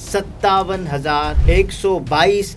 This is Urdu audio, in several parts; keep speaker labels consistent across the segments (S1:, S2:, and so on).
S1: 57,122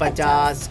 S1: 50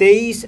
S1: 23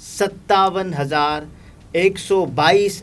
S1: 57,122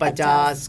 S1: 50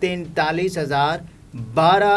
S1: 43,012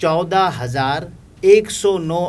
S1: 14,109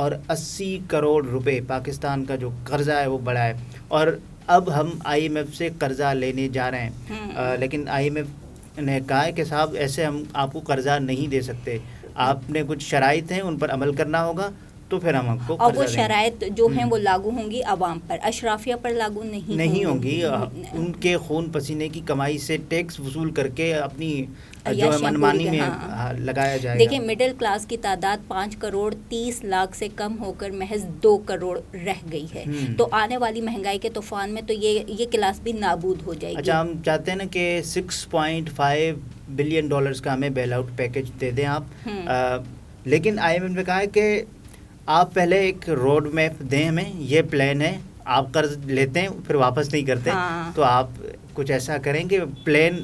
S1: اور 80 کروڑ روپے پاکستان کا جو قرضہ ہے وہ بڑھا ہے، اور اب ہم IMF سے قرضہ لینے جا رہے ہیں، لیکن IMF نے کہا ہے کہ صاحب ایسے ہم آپ کو قرضہ نہیں دے سکتے، آپ نے کچھ شرائط ہیں ان پر عمل کرنا ہوگا تو پھر ہم آپ کو
S2: اور وہ
S1: قرضہ دیں گے۔
S2: شرائط جو ہیں وہ لاگو ہوں گی عوام پر، اشرافیہ پر لاگو نہیں
S1: ہوں گی، ان کے خون پسینے کی کمائی سے ٹیکس وصول کر کے اپنی جو
S2: عیاشیاں
S1: منمانی
S2: پوری
S1: میں لگایا جائے گا۔
S2: دیکھیں مڈل کلاس کی تعداد 5 کروڑ 30 لاکھ سے کم ہو کر محض 2 کروڑ رہ گئی ہے، تو آنے والی مہنگائی کے طوفان میں تو یہ کلاس بھی نابود ہو جائے گی۔
S1: اچھا، ہم چاہتے ہیں نا کہ $6.5 بلین کا ہمیں بیل آؤٹ پیکج دے دیں آپ، لیکن IMF نے کہا ہے کہ آپ پہلے ایک روڈ میپ دیں ہمیں، یہ پلان ہے، آپ قرض لیتے ہیں پھر واپس نہیں کرتے، تو آپ کچھ ایسا کریں کہ پلان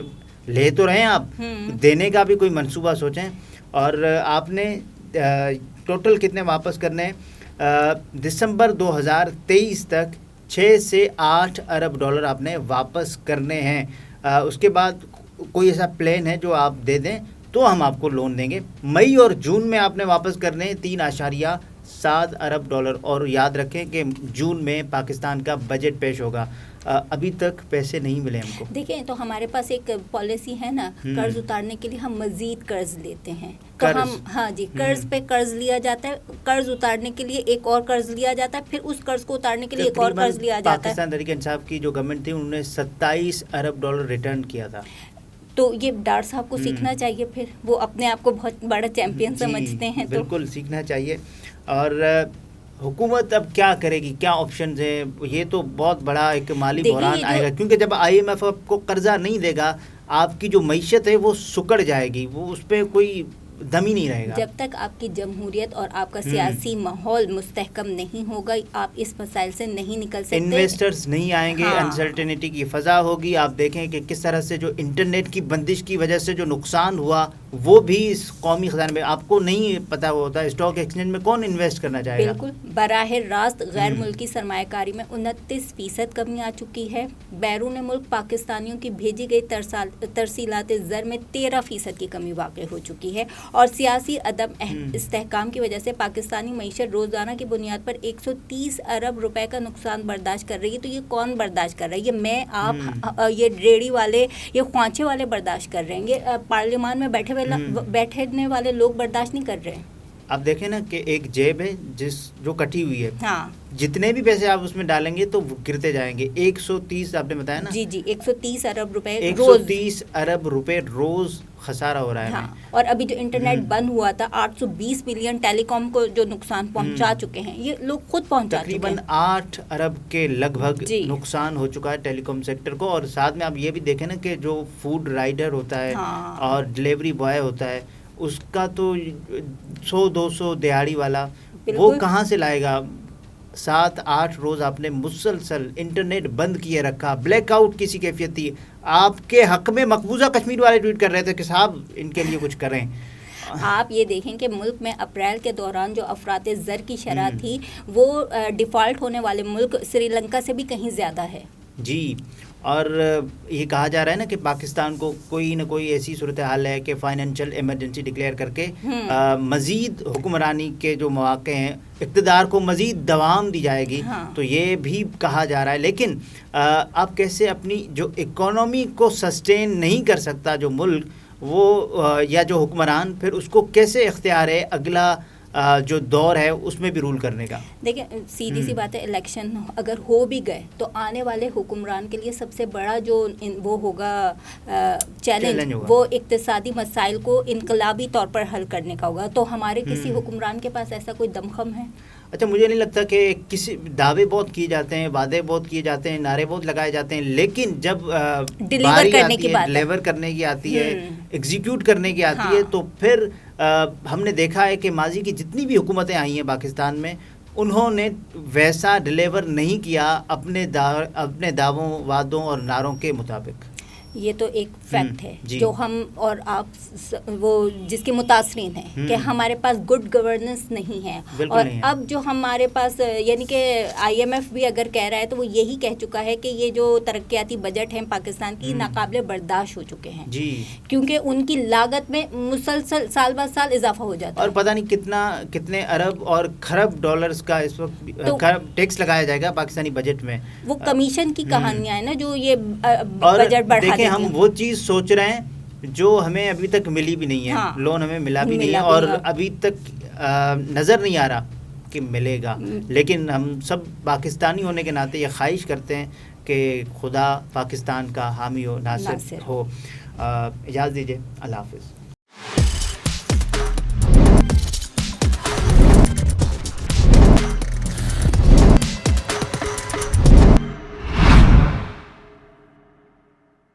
S1: لے تو رہیں آپ، دینے کا بھی کوئی منصوبہ سوچیں، اور آپ نے ٹوٹل کتنے واپس کرنے ہیں؟ دسمبر 2023 تک 6 سے 8 ارب ڈالر آپ نے واپس کرنے ہیں، اس کے بعد کوئی ایسا پلان ہے جو آپ دے دیں تو ہم آپ کو لون دیں گے۔ مئی اور جون میں آپ نے واپس کرنے 3.7 ارب ڈالر، اور یاد رکھیں کہ جون میں پاکستان کا بجٹ پیش ہوگا، ابھی تک پیسے نہیں ملے ہم کو۔
S2: دیکھیں تو ہمارے پاس ایک پالیسی ہے نا، قرض اتارنے کے لیے ہم مزید قرض لیتے ہیں، تو ہم قرض پہ قرض لیا جاتا ہے، قرض اتارنے کے لیے ایک اور قرض لیا جاتا ہے، پھر اس قرض کو اتارنے کے لیے ایک اور قرض لیا جاتا ہے۔
S1: پاکستان تحریک انصاف کی جو گورنمنٹ تھی انہوں نے 27 ارب ڈالر ریٹرن کیا تھا،
S2: تو یہ ڈاکٹر صاحب کو سیکھنا چاہیے، پھر وہ اپنے آپ کو بہت بڑا چیمپئن سمجھتے ہیں، تو
S1: بالکل سیکھنا چاہیے۔ اور حکومت اب کیا کرے گی، کیا آپشنز ہیں؟ یہ تو بہت بڑا ایک مالی بحران آئے گا، کیونکہ جب IMF آپ کو قرضہ نہیں دے گا، آپ کی جو معیشت ہے وہ سکڑ جائے گی، وہ اس پہ کوئی دم ہی نہیں رہے گا۔
S2: جب تک آپ کی جمہوریت اور آپ کا سیاسی ماحول مستحکم نہیں ہوگا، آپ اس مسائل سے نہیں نکل سکتے،
S1: انویسٹرز نہیں آئیں گے، انسرٹینٹی کی فضا ہوگی۔ آپ دیکھیں کہ کس طرح سے جو انٹرنیٹ کی بندش کی وجہ سے جو نقصان ہوا وہ بھی اس قومی خزانے میں آپ کو نہیں پتہ ہوتا، اسٹاک ایکسچینج میں کون انویسٹ کرنا چاہے گا؟
S2: بالکل، براہ راست غیر ملکی سرمایہ کاری میں 29% کمی آ چکی ہے، بیرون ملک پاکستانیوں کی بھیجی گئی ترسیلات زر میں 13% کی کمی واقع ہو چکی ہے، اور سیاسی عدم استحکام کی وجہ سے پاکستانی معیشت روزانہ کی بنیاد پر 130 ارب روپے کا نقصان برداشت کر رہی ہے۔ تو یہ کون برداشت کر رہا ہے؟ یہ میں، آپ، یہ ریڑھی والے، یہ خوانچے والے برداشت کر رہے ہیں، یہ پارلیمان میں بیٹھنے والے لوگ برداشت نہیں کر رہے ہیں۔
S1: آپ دیکھیں نا کہ ایک جیب ہے جو کٹی ہوئی ہے، جتنے بھی پیسے آپ اس میں ڈالیں گے تو وہ گرتے جائیں گے۔ 130 آپ نے بتایا نا،
S2: جی 130 ارب روپے،
S1: 130 ارب روپے روز خسارہ ہو رہا ہے۔
S2: اور ابھی جو انٹرنیٹ بند ہوا تھا، 820 ملین ٹیلی کام کو جو نقصان پہنچا چکے ہیں، یہ لوگ خود پہنچا چکے ہیں،
S1: تقریباً 8 ارب کے لگ بھگ نقصان ہو چکا ہے ٹیلی کام سیکٹر کو۔ اور ساتھ میں آپ یہ بھی دیکھیں نا کہ جو فوڈ رائڈر ہوتا ہے اور ڈلیوری بوائے ہوتا ہے، اس کا تو 100-200 دیہاڑی والا وہ کہاں سے لائے گا؟ 7-8 روز آپ نے مسلسل انٹرنیٹ بند کیے رکھا، بلیک آؤٹ کسی کیفیت تھی۔ آپ کے حق میں مقبوضہ کشمیر والے ٹویٹ کر رہے تھے کہ صاحب ان کے لیے کچھ کریں۔
S2: آپ یہ دیکھیں کہ ملک میں اپریل کے دوران جو افراط زر کی شرح تھی، وہ ڈیفالٹ ہونے والے ملک سری لنکا سے بھی کہیں زیادہ ہے۔
S1: جی، اور یہ کہا جا رہا ہے نا کہ پاکستان کو کوئی نہ کوئی ایسی صورتحال ہے کہ فائنینشیل ایمرجنسی ڈکلیئر کر کے مزید حکمرانی کے جو مواقع ہیں، اقتدار کو مزید دوام دی جائے گی، تو یہ بھی کہا جا رہا ہے۔ لیکن آپ کیسے اپنی جو اکانومی کو سسٹین نہیں کر سکتا جو ملک، وہ یا جو حکمران، پھر اس کو کیسے اختیار ہے اگلا جو دور ہے اس میں بھی رول کرنے کا؟
S2: دیکھیں سیدھی سی بات ہے، الیکشن اگر ہو بھی گئے تو آنے والے حکمران کے لیے سب سے بڑا جو وہ ہوگا چیلنج، وہ اقتصادی مسائل کو انقلابی طور پر حل کرنے کا ہوگا۔ تو ہمارے کسی حکمران کے پاس ایسا کوئی دمخم ہے؟
S1: اچھا، مجھے نہیں لگتا کہ کسی دعوے بہت کیے جاتے ہیں، وعدے بہت کیے جاتے ہیں، نعرے بہت لگائے جاتے ہیں، لیکن جب
S2: ڈیلیور کرنے کی بات،
S1: ڈیلیور کرنے کی آتی ہے، ایگزیکیوٹ کرنے کی آتی ہے، تو پھر ہم نے دیکھا ہے کہ ماضی کی جتنی بھی حکومتیں آئی ہیں پاکستان میں، انہوں نے ویسا ڈیلیور نہیں کیا اپنے دعووں، وعدوں اور نعروں کے مطابق۔
S2: یہ تو ایک فیکٹ ہے
S1: جی.
S2: جو ہم اور آپ وہ جس کے متاثرین ہیں کہ ہمارے پاس گڈ گورننس نہیں ہے. اور اب جو ہمارے پاس یعنی کہ آئی ایم ایف بھی اگر کہہ رہا ہے تو وہ یہی کہہ چکا ہے کہ یہ جو ترقیاتی بجٹ ہیں پاکستان کی ناقابل برداشت ہو چکے ہیں
S1: جی،
S2: کیونکہ ان کی لاگت میں مسلسل سال بعد سال اضافہ ہو جاتا ہے.
S1: اور پتہ نہیں کتنے ارب اور خرب ڈالرز کا اس وقت ٹیکس لگایا جائے گا پاکستانی بجٹ میں.
S2: وہ کمیشن کی کہانیاں ہیں نا جو یہ
S1: اور
S2: بجٹ بڑھا دیتی ہیں.
S1: ہم وہ چیز سوچ رہے ہیں جو ہمیں ابھی تک ملی بھی نہیں ہے. لون ہمیں ملا بھی نہیں ہے اور ابھی تک نظر نہیں آ رہا کہ ملے گا. لیکن ہم سب پاکستانی ہونے کے ناطے یہ خواہش کرتے ہیں کہ خدا پاکستان کا حامی و ناصر ہو. اجازت دیجیے، اللہ حافظ.